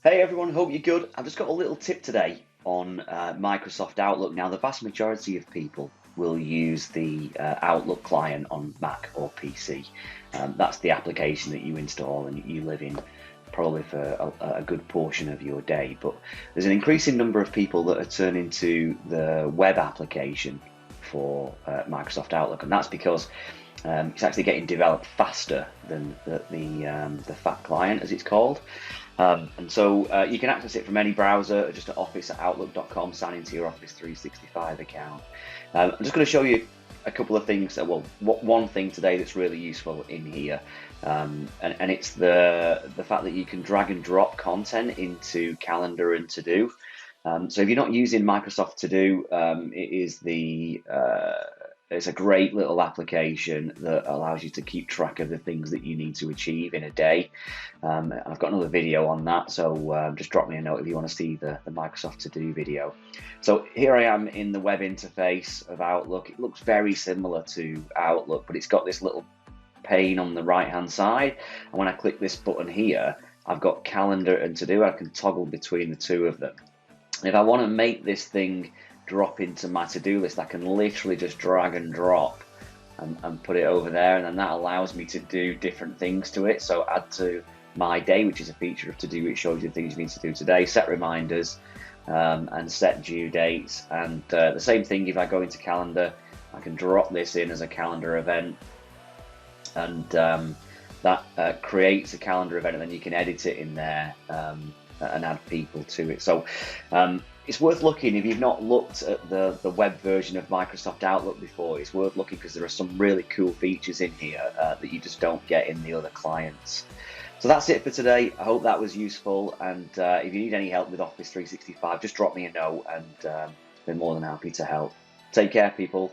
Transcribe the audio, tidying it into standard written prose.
Hey everyone, hope you're good. I've just got a little tip today on Microsoft Outlook. Now, the vast majority of people will use the Outlook client on Mac or PC. That's the application that you install and you live in probably for a good portion of your day. But there's an increasing number of people that are turning to the web application for Microsoft Outlook, and that's because it's actually getting developed faster than the FAT client, as it's called. And so you can access it from any browser, just at office@outlook.com, sign into your Office 365 account. I'm just going to show you a couple of things. One thing today that's really useful in here, and it's the fact that you can drag and drop content into Calendar and To Do. So if you're not using Microsoft To Do, it's a great little application that allows you to keep track of the things that you need to achieve in a day. I've got another video on that, so just drop me a note if you want to see the Microsoft To Do video. So here I am in the web interface of Outlook. It looks very similar to Outlook, but it's got this little pane on the right hand side. And when I click this button here, I've got Calendar and To Do. I can toggle between the two of them. If I want to make this thing drop into my to-do list, I can literally just drag and drop and put it over there, and then that allows me to do different things to it. So add to my day, which is a feature of To Do, which shows you the things you need to do today, set reminders, and set due dates. And the same thing if I go into Calendar, I can drop this in as a calendar event, and that creates a calendar event, and then you can edit it in there and add people to it. So it's worth looking. If you've not looked at the web version of Microsoft Outlook before, it's worth looking because there are some really cool features in here that you just don't get in the other clients. So that's it for today. I hope that was useful, and if you need any help with Office 365, just drop me a note, and I'll be more than happy to help. Take care, people.